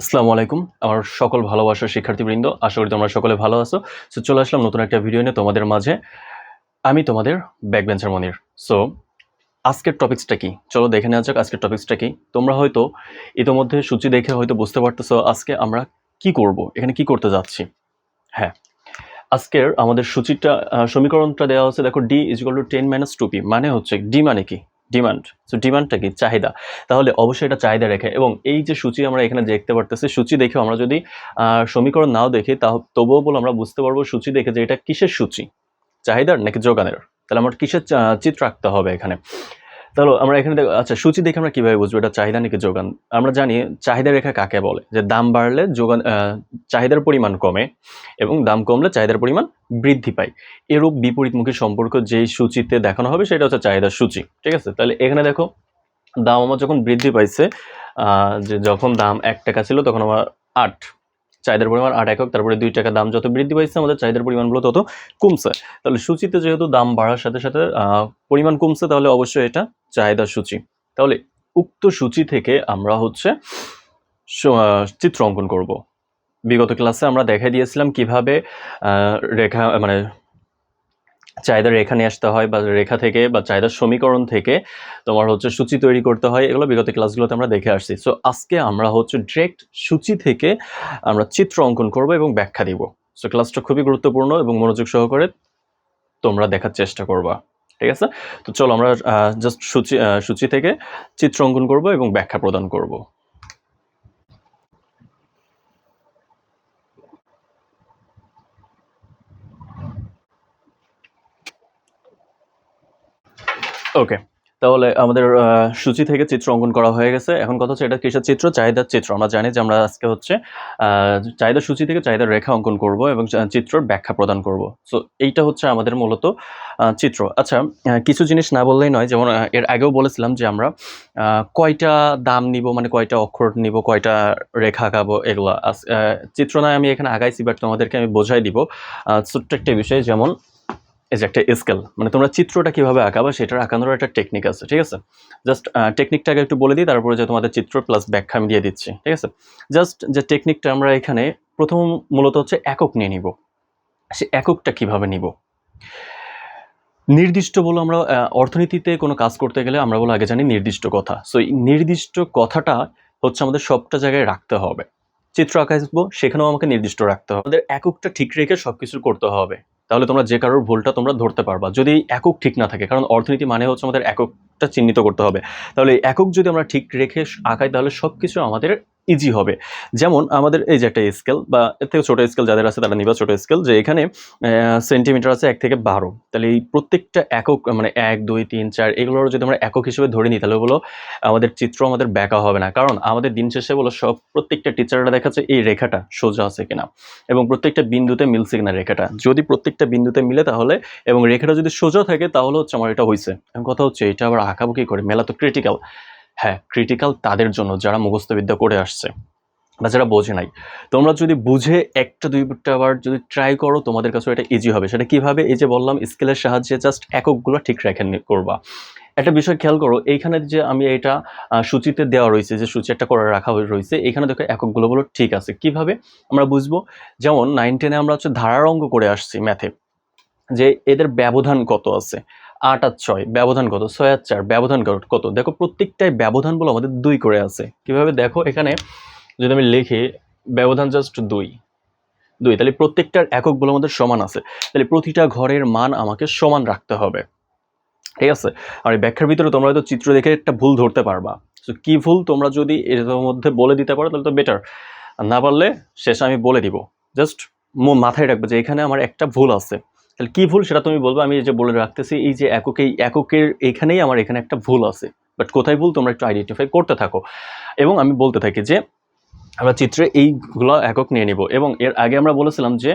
আসসালামু আলাইকুম। আমার সকল ভালোবাসার শিক্ষার্থীবৃন্দ, আশা করি তোমরা সকলে ভালো আছো। সো চলে আসলাম নতুন একটা ভিডিও নিয়ে তোমাদের মাঝে। আমি তোমাদের ব্যাকবেঞ্চার মনির। সো আজকের টপিকসটা কি? চলো দেখে নেওয়া যাক আজকের টপিকসটা কি। তোমরা হয়তো ইতোমধ্যে সূচি দেখে হয়তো বুঝতে পারতেছো আজকে আমরা কি করব, এখানে কি করতে যাচ্ছি। হ্যাঁ, আজকের আমাদের সূচিটা সমীকরণটা দেওয়া হচ্ছে, দেখো d = 10 - 2p, মানে হচ্ছে ডি মানে কি? ডিমান্ড। সো ডিমান্ডটা কি? চাহিদা। তাহলে অবশ্যই এটা চাহিদা রেখে, এবং এই যে সূচি আমরা এখানে দেখতে পারতেছি, সূচি দেখে আমরা যদি সমীকরণ নাও দেখি তবুও বলে আমরা বুঝতে পারবো সূচি দেখে যে এটা কিসের সূচি, চাহিদার নাকি যোগানের। তাহলে আমার কিসের চিত্র রাখতে হবে এখানে। তাহলে আমরা এখানে আচ্ছা, সূচি দেখে আমরা কিভাবে বুঝবো এটা চাহিদা নাকি যোগান? আমরা জানি চাহিদা রেখা কাকে বলে, যে দাম বাড়লে যোগান চাহিদার পরিমাণ কমে এবং দাম কমলে চাহিদার পরিমাণ বৃদ্ধি পায়। এরূপ বিপরীতমুখী সম্পর্ক যেই সূচিতে দেখানো হবে সেটা হচ্ছে চাহিদার সূচি। ঠিক আছে, তাহলে এখানে দেখো দাম আমার যখন বৃদ্ধি পাইছে, যে যখন দাম 1 টাকা ছিল তখন আমার 8, চাহিদার পরিমাণ 8 একক, তারপরে 2 টাকা দাম যত বৃদ্ধি পাইছে আমাদের চাহিদার পরিমাণগুলো তত কমছে। তাহলে সূচিতে যেহেতু দাম বাড়ার সাথে সাথে পরিমাণ কমছে, তাহলে অবশ্যই এটা চাহিদার সূচি। তাহলে উক্ত সূচি থেকে আমরা হচ্ছে চিত্র অঙ্কন করব। বিগত ক্লাসে আমরা দেখাই দিয়েছিলাম কিভাবে রেখা মানে চাহিদার রেখা নিয়ে আসতে হয়, বা রেখা থেকে বা চাহিদার সমীকরণ থেকে তোমার হচ্ছে সূচি তৈরি করতে হয়। এগুলো বিগত ক্লাসগুলোতে আমরা দেখে আসছি। সো আজকে আমরা হচ্ছে ডিরেক্ট সূচি থেকে আমরা চিত্র অঙ্কন করব এবং ব্যাখ্যা দিব। সো ক্লাসটা খুবই গুরুত্বপূর্ণ এবং মনোযোগ সহকারে তোমরা দেখার চেষ্টা করবা। ঠিক আছে, তো চলো আমরা জাস্ট সূচি থেকে চিত্র অঙ্কন করব এবং ব্যাখ্যা প্রদান করব। ওকে, তাহলে আমাদের সূচি থেকে চিত্র অঙ্কন করা হয়ে গেছে। এখন কথা হচ্ছে এটা কিসের চিত্র? চাহিদার চিত্র। আমরা জানি যে আমরা আজকে হচ্ছে চাহিদার সূচি থেকে চাহিদার রেখা অঙ্কন করব এবং চিত্রের ব্যাখ্যা প্রদান করব। সো এইটা হচ্ছে আমাদের মূলত চিত্র। আচ্ছা, কিছু জিনিস না বললেই নয়। যেমন এর আগেও বলেছিলাম যে আমরা কয়টা দাম নিব, মানে কয়টা অক্ষর নিব, কয়টা রেখা আঁকাবো, এগুলা চিত্র নয় আমি এখানে আগাইছি, বাট তোমাদেরকে আমি বোঝাই দিব ছোট্ট একটা বিষয়। যেমন এই যে একটা স্কেল, মানে তোমরা চিত্রটা কিভাবে আঁকাবা সেটার আঁকানোর একটা টেকনিক আছে। ঠিক আছে, জাস্ট টেকনিকটাকে একটু বলে দিই, তারপরে যে তোমাদের চিত্র প্লাস ব্যাখ্যা আমি দিয়ে দিচ্ছি। ঠিক আছে, জাস্ট যে টেকনিকটা আমরা এখানে প্রথম মূলত হচ্ছে একক নিয়ে নিব। সে এককটা কিভাবে নিব? নির্দিষ্ট বলো, আমরা অর্থনীতিতে কোনো কাজ করতে গেলে আমরা বলো আগে জানি নির্দিষ্ট কথা। সো এই নির্দিষ্ট কথাটা হচ্ছে আমাদের সবটা জায়গায় রাখতে হবে। চিত্র আঁকাবো সেখানেও আমাকে নির্দিষ্ট রাখতে হবে। আমাদের এককটা ঠিক রেখে সবকিছু করতে হবে, তাহলে তোমরা যে কারোর ভুলটা তোমরা ধরতে পারবা। যদি এই একক ঠিক না থাকে, কারণ অর্থনীতি মানে হচ্ছে আমাদের এককটা চিহ্নিত করতে হবে, তাহলে এই একক যদি আমরা ঠিক রেখে আঁকাই তাহলে সবকিছু আমাদের ইজি হবে। যেমন আমাদের এই যে একটা স্কেল, বা এর থেকে ছোট স্কেল যাদের আছে তারা নিবা ছোট স্কেল, যে এখানে সেন্টিমিটার আছে 1 থেকে 12। তাহলে এই প্রত্যেকটা একক মানে 1, 2, 3, 4 এগুলোর যদি আমরা একক হিসেবে ধরে নিই, তাহলে বলো আমাদের চিত্র আমাদের ব্যাকা হবে না। কারণ আমাদের দিন শেষে বলো প্রত্যেকটা টিচাররা দেখাচ্ছে এই রেখাটা সোজা আছে কিনা এবং প্রত্যেকটা বিন্দুতে মিলছে কিনা রেখাটা। যদি প্রত্যেকটা বিন্দুতে মিলে তাহলে, এবং রেখাটা যদি সোজা থাকে তাহলে হচ্ছে আমার এটা হয়েছে। এখন কথা হচ্ছে এটা আবার আঁকাবো কি করে? মেলা তো ক্রিটিক্যাল। হ্যাঁ, ক্রিটিক্যাল তাদের জন্য যারা মুখস্থবিদ্যা করে আসছে বা যারা বোঝে নাই। তোমরা যদি বুঝে 1টা 2টা বার যদি ট্রাই করো, তোমাদের কাছে এটা ইজি হবে। সেটা কিভাবে? এই যে বললাম, স্কেলের সাহায্যে জাস্ট এককগুলো ঠিক রেখে করবা। একটা বিষয় খেয়াল করো, এইখানে যে আমি এটা সূচিতে দেওয়া রয়েছে, যে সূচি একটা করে রাখা রয়েছে, এখানে দেখো এককগুলো বলো ঠিক আছে। কিভাবে আমরা বুঝবো? যেমন 9, 10 আমরা হচ্ছে ধারার অঙ্ক করে আসছি ম্যাথে, যে এদের ব্যবধান কত আছে। 8 আর 6 ব্যবধান কত, 6 আর 4 ব্যবধান কত। দেখো প্রত্যেকটাই ব্যবধান বলো আমাদের 2 করে আছে। কিভাবে? দেখো এখানে যদি আমি লিখি ব্যবধান জাস্ট 2, তাহলে প্রত্যেকটার এককগুলো আমাদের সমান আছে। তাহলে প্রতিটা ঘরের মান আমাকে সমান রাখতে হবে। ঠিক আছে, আর এই ব্যাখ্যার ভিতরে তোমরা হয়তো চিত্র দেখে একটা ভুল ধরতে পারবা। সো কি ভুল তোমরা যদি এর মধ্যে বলে দিতে পারো তাহলে তো বেটার, আর না পারলে শেষে আমি বলে দিব। জাস্ট মাথায় রাখবে যে এখানে আমার একটা ভুল আছে। তাহলে কি ভুল সেটা তুমি বলবে, আমি এই যে বলে রাখতেছি, এই যে এককের এখানেই আমার এখানে একটা ভুল আছে। বাট কোথায় ভুল তোমরা একটু আইডেন্টিফাই করতে থাকো, এবং আমি বলতে থাকি যে আমরা চিত্রে এইগুলো একক নিয়ে নিব। এবং এর আগে আমরা বলেছিলাম যে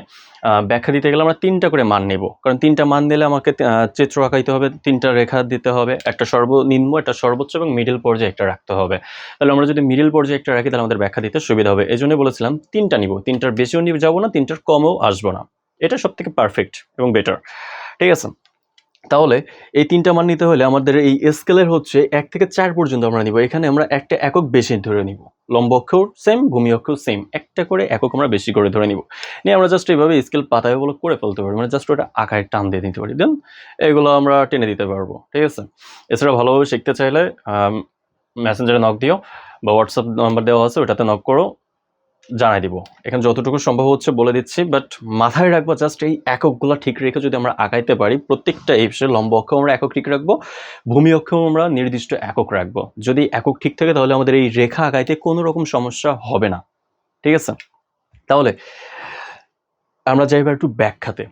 ব্যাখ্যা দিতে গেলে আমরা 3টা করে মান নেব, কারণ 3টা মান দিলে আমাকে চিত্র আঁকাইতে হবে, 3টা রেখা দিতে হবে, একটা সর্বনিম্ন, একটা সর্বোচ্চ এবং মিডল পর্যায়ে একটা রাখতে হবে। তাহলে আমরা যদি মিডল পর্যায়ে একটা রাখি তাহলে আমাদের ব্যাখ্যা দিতে সুবিধা হবে। এই জন্যই বলেছিলাম 3টা নিব, 3টার বেশিও নিয়ে যাবো না, 3টার কমও আসবো না। এটা সব থেকে পারফেক্ট এবং বেটার। ঠিক আছে, তাহলে এই ৩টা মান নিতে হলে আমাদের এই স্কেলের হচ্ছে ১ থেকে ৪ পর্যন্ত আমরা নিব। এখানে আমরা একটা একক বেশি ধরে নিব। লম্ব অক্ষও সেম, ভূমি অক্ষও সেম। একটা করে একক আমরা বেশি করে ধরে নিব। নিয়ে আমরা জাস্ট এইভাবে স্কেল পাতায় ওগুলো করে ফেলতে পারি। মানে জাস্ট ওটা আকারে টান দিয়ে দিতে পারি। দেন এগুলো আমরা টেনে দিতে পারবো। ঠিক আছে? এছাড়া ভালোভাবে শিখতে চাইলে মেসেঞ্জারে নক দিও বা WhatsApp নাম্বার দেওয়া আছে ওটাতে নক করো, জানাই দিব। এখানে যতটুকু সম্ভব হচ্ছে বলে দিচ্ছি, বাট মাথায় রাখবো জাস্ট এই এককগুলো ঠিক রেখে যদি আমরা আগাইতে পারি, প্রত্যেকটা এপসে লম্ব অক্ষেও আমরা একক ঠিক রাখবো, ভূমি অক্ষেও আমরা নির্দিষ্ট একক রাখবো। যদি একক ঠিক থাকে তাহলে আমাদের এই রেখা আগাইতে কোনো রকম সমস্যা হবে না। ঠিক আছে? তাহলে আমরা যাইবার একটু ব্যাখ্যাতে।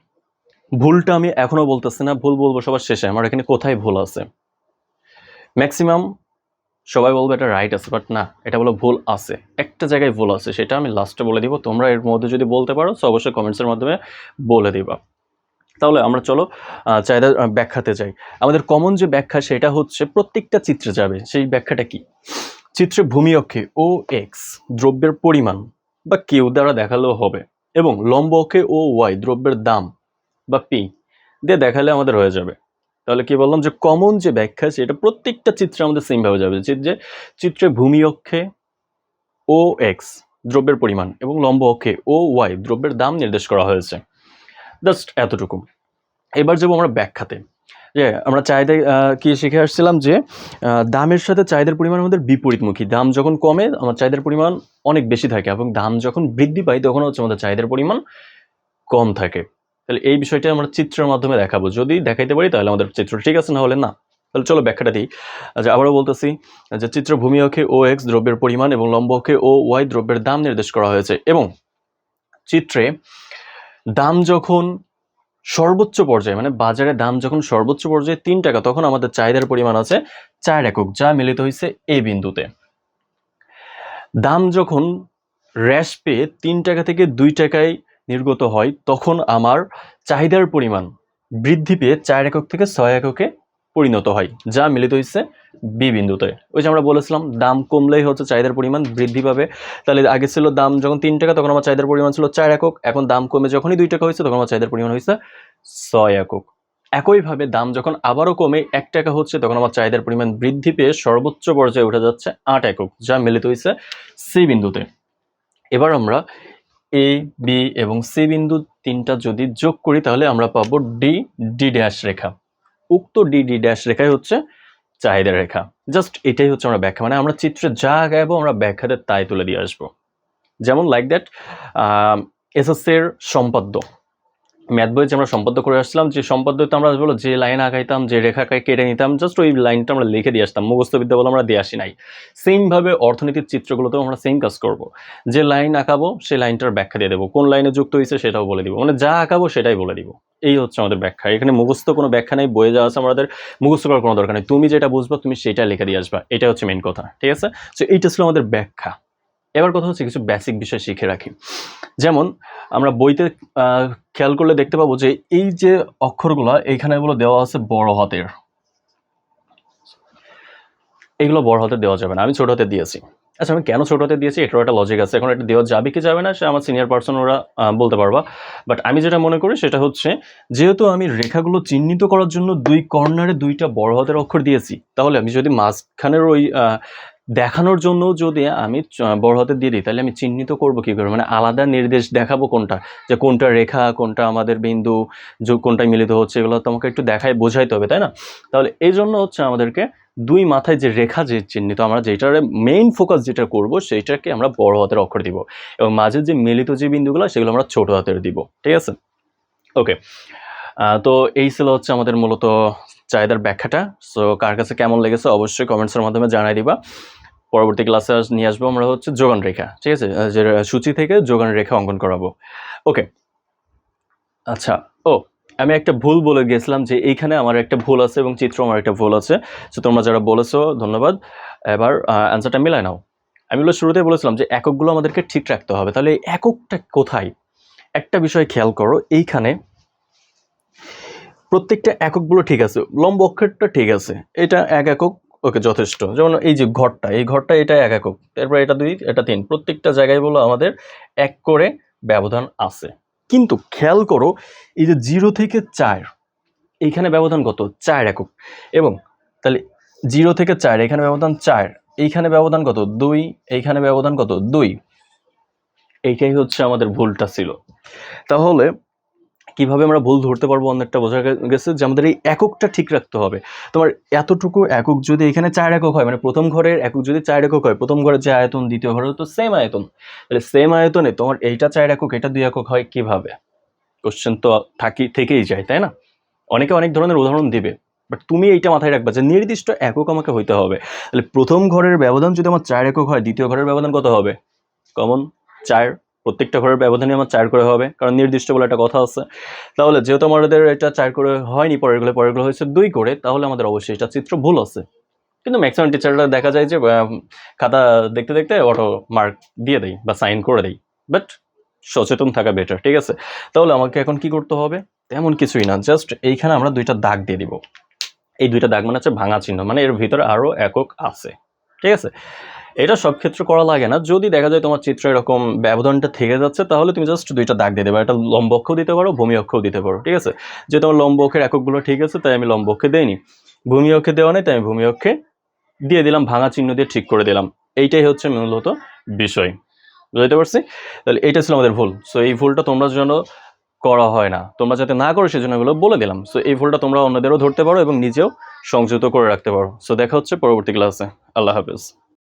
ভুলটা আমি এখনো বলতেছি না, ভুল বলবো সবার শেষে। আমার এখানে কোথায় ভুল আছে। ম্যাক্সিমাম সবাই বলবে এটা রাইট আছে, বাট না, এটা বলে ভুল আছে। একটা জায়গায় ভুল আছে, সেটা আমি লাস্টে বলে দিব। তোমরা এর মধ্যে যদি বলতে পারো তো অবশ্যই কমেন্টসের মাধ্যমে বলে দিবা। তাহলে আমরা চলো চাহিদার ব্যাখ্যাতে যাই। আমাদের কমন যে ব্যাখ্যা সেটা হচ্ছে প্রত্যেকটা চিত্রে যাবে। সেই ব্যাখ্যাটা কি? চিত্রে ভূমি অক্ষে ও এক্স দ্রব্যের পরিমাণ বা কিউ দ্বারা দেখালেও হবে, এবং লম্ব অক্ষে ও ওয়াই দ্রব্যের দাম বা পি দিয়ে দেখালে আমাদের হয়ে যাবে। তাহলে কি বললাম যে কমন যে ব্যাখ্যা সেটা প্রত্যেকটা চিত্রে আমাদের সেম ভাবে যাবে। যে চিত্রে ভূমি অক্ষে ও এক্স দ্রব্যের পরিমাণ এবং লম্ব অক্ষে ও ওয়াই দ্রব্যের দাম নির্দেশ করা হয়েছে। জাস্ট এতটুকু। এবার যাবো আমরা ব্যাখ্যাতে। যে আমরা চাহিদা কি শিখে আসছিলাম যে দামের সাথে চাহিদার পরিমাণ আমাদের বিপরীতমুখী। দাম যখন কমে আমার চাহিদার পরিমাণ অনেক বেশি থাকে, এবং দাম যখন বৃদ্ধি পায় তখন হচ্ছে আমাদের চাহিদার পরিমাণ কম থাকে। তাহলে এই বিষয়টা আমরা চিত্রের মাধ্যমে দেখাবো। যদি দেখাইতে পারি তাহলে আমাদের চিত্র ঠিক আছে, না হলে না। তাহলে চলো ব্যাখ্যাটা দিই। আবারও বলতেছি যে চিত্র ভূমি অক্ষে ও এক্স দ্রব্যের পরিমাণ এবং লম্ব অক্ষে ও ওয়াই দ্রব্যের দাম নির্দেশ করা হয়েছে, এবং চিত্রে দাম যখন সর্বোচ্চ পর্যায়ে, মানে বাজারে দাম যখন সর্বোচ্চ পর্যায়ে ৩ টাকা, তখন আমাদের চাহিদার পরিমাণ আছে ৪ একক, যা মিলিত হয়েছে এই বিন্দুতে। দাম যখন হ্রাস পেয়ে ৩ টাকা থেকে ২ টাকায় নির্গত হয়, তখন আমার চাহিদার পরিমাণ বৃদ্ধি পেয়ে ৪ একক থেকে ৬ এককে পরিণত হয়, যা মিলিত হয়েছে বি বিন্দুতে। ওই যে আমরা বলেছিলাম দাম কমলেই হচ্ছে চাহিদার পরিমাণ বৃদ্ধি পাবে। তাহলে আগে ছিল দাম যখন ৩ টাকা তখন আমার চাহিদার পরিমাণ ছিল ৪ একক, এখন দাম কমে যখনই ২ টাকা হয়েছে তখন আমার চাহিদার পরিমাণ হয়েছে ৬ একক। একইভাবে দাম যখন আবারও কমে ১ টাকা হচ্ছে তখন আমার চাহিদার পরিমাণ বৃদ্ধি পেয়ে সর্বোচ্চ পর্যায়ে উঠে যাচ্ছে ৮ একক, যা মিলিত হয়েছে সি বিন্দুতে। এবার আমরা এ, বি এবং সি বিন্দু ৩টা যদি যোগ করি তাহলে আমরা পাবো ডি ডি ড্যাশ রেখা। উক্ত ডি ডি ড্যাশ রেখাই হচ্ছে চাহিদা রেখা। জাস্ট এটাই হচ্ছে আমরা ব্যাখ্যা, মানে আমরা চিত্রে যা গাইবো আমরা ব্যাখ্যাতে তাই তুলে দিয়ে আসবো। যেমন লাইক দ্যাট এসএসসি এর সম্পাদ্য, ম্যাথ বইয়ে যে আমরা সম্পাদ্য করে আসলাম, যে সম্পাদ্যতে আমরা বলো যে লাইন আঁকাইতাম, যে রেখাকে কেটে নিতাম, জাস্ট ওই লাইনটা আমরা লিখে দিয়ে আসতাম। মুখস্থ বিদ্যা বলে আমরা দিয়ে আসি নাই। সেমভাবে অর্থনীতির চিত্রগুলোতেও আমরা সেম কাজ করব। যে লাইন আঁকাবো সেই লাইনটার ব্যাখ্যা দিয়ে দেবো, কোন লাইনে যুক্ত হয়েছে সেটাও বলে দিব, মানে যা আঁকাবো সেটাই বলে দিব। এই হচ্ছে আমাদের ব্যাখ্যা। এখানে মুখস্থ কোনো ব্যাখ্যা নেই, বইয়ে যা আছে আমাদের মুখস্থ করার কোনো দরকার নেই। তুমি যেটা বুঝবা তুমি সেটা লিখে দিয়ে আসবা, এটা হচ্ছে মেন কথা। ঠিক আছে? তো এইটা ছিল আমাদের ব্যাখ্যা। এবার কথা হচ্ছে কিছু বেসিক বিষয় শিখে রাখি। যেমন আমরা বইতে খেয়াল করলে দেখতে পাবো যে এই যে অক্ষরগুলো এইখানে এগুলো দেওয়া আছে বড় হাতের, এগুলো বড় হাতে দেওয়া যাবে না, আমি ছোট হাতে দিয়েছি। আচ্ছা, আমি কেন ছোট হাতে দিয়েছি এটারও একটা লজিক আছে। এখন এটা দেওয়া যাবে কি যাবে না সে আমার সিনিয়র পার্সন, ওরা বলতে পারবা। বাট আমি যেটা মনে করি সেটা হচ্ছে, যেহেতু আমি রেখাগুলো চিহ্নিত করার জন্য ২ কর্নারে ২টা বড় হাতের অক্ষর দিয়েছি, তাহলে আমি যদি মাঝখানের ওই দেখানোর জন্য যদি আমি বড় হাতে দিয়ে দিই, তাহলে আমি চিহ্নিত করব কি করে, মানে আলাদা নির্দেশ দেখাবো কোনটা, যে কোনটা রেখা কোনটা আমাদের বিন্দু, কোনটায় মিলিত হচ্ছে, এগুলো তো আমাকে একটু দেখায় বোঝাইতে হবে, তাই না? তাহলে এই জন্য হচ্ছে আমাদেরকে ২ মাথায় যে রেখা যে চিহ্নিত, আমরা যেটার মেইন ফোকাস যেটা করব সেইটাকে আমরা বড় হাতের অক্ষর দিব, এবং মাঝে যে মিলিত যে বিন্দুগুলো সেগুলো আমরা ছোট হাতের দিব। ঠিক আছে? ওকে। তো এই ছিল হচ্ছে আমাদের মূলত চাহিদার ব্যাখ্যাটা। সো কার কাছে কেমন লেগেছে অবশ্যই কমেন্টসের মাধ্যমে জানাই দিবা। পরবর্তী ক্লাসে নিয়ে আসবো আমরা হচ্ছে যোগান রেখা। ঠিক আছে? যে সূচি থেকে যোগান রেখা অঙ্কন করাবো। ওকে। আচ্ছা, আমি একটা ভুল বলে গেছিলাম যে এইখানে আমার একটা ভুল আছে এবং চিত্র আমার একটা ভুল আছে। সো তোমরা যারা বলেছো ধন্যবাদ। এবার অ্যান্সারটা মিলায় নাও। আমি শুরুতেই বলেছিলাম যে এককগুলো আমাদেরকে ঠিক রাখতে হবে। তাহলে এই এককটা কোথায়? একটা বিষয় খেয়াল করো, এইখানে প্রত্যেকটা এককগুলো ঠিক আছে। লম্ব অক্ষরটা ঠিক আছে, এটা ১ একক, ওকে যথেষ্ট। যেমন এই যে ঘরটা, এই ঘরটা এটা ১ একক, তারপর এটা ২, এটা ৩, প্রত্যেকটা জায়গায় বলো আমাদের ১ করে ব্যবধান আছে। কিন্তু খেয়াল করো এই যে ০ থেকে ৪ এইখানে ব্যবধান কত 4 একক, এবং তাহলে 0 থেকে 4 এখানে ব্যবধান 4, এইখানে ব্যবধান কত 2, এইখানে ব্যবধান কত 2। এইটাই হচ্ছে আমাদের ভুলটা ছিল। তাহলে কিভাবে আমরা ভুল ধরতে পারবো, অনেকটা বোঝা গেছে যে আমাদের এই এককটা ঠিক রাখতে হবে। তোমার এতটুকু একক যদি এখানে 4 একক হয়, মানে প্রথম ঘরের একক যদি 4 একক হয়, প্রথম ঘরের যে আয়তন দ্বিতীয় ঘরের তো সেম আয়তন, তাহলে সেম আয়তনে তোমার এইটা 4 একক এটা 2 একক হয় কিভাবে? কোশ্চেন তো থেকেই যায়, তাই না? অনেকে অনেক ধরনের উদাহরণ দিবে, বাট তুমি এইটা মাথায় রাখবা যে নির্দিষ্ট একক আমাকে হইতে হবে। তাহলে প্রথম ঘরের ব্যবধান যদি আমার 4 একক হয়, দ্বিতীয় ঘরের ব্যবধান কত হবে? কমন 4, প্রত্যেকটা ঘরের ব্যবধানই আমার 4 করে হবে, কারণ নির্দিষ্ট বলে একটা কথা আছে। তাহলে যেহেতু আমাদের এটা 4 করে হয়নি, পরেরগুলো হয়েছে 2 করে, তাহলে আমাদের অবশ্যই এটা চিত্র ভুল আছে। কিন্তু ম্যাক্সিমাম টিচাররা দেখা যায় যে খাতা দেখতে দেখতে অটো মার্ক দিয়ে দেয় বা সাইন করে দেয়, বাট সচেতন থাকা বেটার, ঠিক আছে? তাহলে আমাকে এখন কি করতে হবে? তেমন কিছুই না, জাস্ট এইখানে আমরা 2টা দাগ দিয়ে দিব। এই 2টা দাগ মানে হচ্ছে ভাঙা চিহ্ন, মানে এর ভিতরে আরো একক আছে, ঠিক আছে? এটা সব ক্ষেত্রে করা লাগে না। যদি দেখা যায় তোমার চিত্রে এরকম ব্যবধানটা থেকে যাচ্ছে, তাহলে তুমি জাস্ট 2টা দাগ দিয়ে দেবে। একটা লম্ব অক্ষও দিতে পারো, ভূমি অক্ষও দিতে পারো, ঠিক আছে? যে তোমার লম্ব অক্ষের এককগুলো ঠিক আছে, তাই আমি লম্ব অক্ষে দেইনি। ভূমি অক্ষে দেওয়া নেই, তাই আমি ভূমি অক্ষে দিয়ে দিলাম, ভাঙা চিহ্ন দিয়ে ঠিক করে দিলাম। এইটাই হচ্ছে মূলত বিষয়, বুঝতে পারছি? তাহলে এইটা ছিল আমাদের ভুল। সো এই ভুলটা তোমরা যেন করা হয় না, তোমরা যাতে না করো সেজন্য এগুলো বলে দিলাম। সো এই ভুলটা তোমরা অন্যদেরও ধরতে পারো এবং নিজেও সংযত করে রাখতে পারো। সো দেখা হচ্ছে পরবর্তী ক্লাসে। আল্লাহ হাফেজ।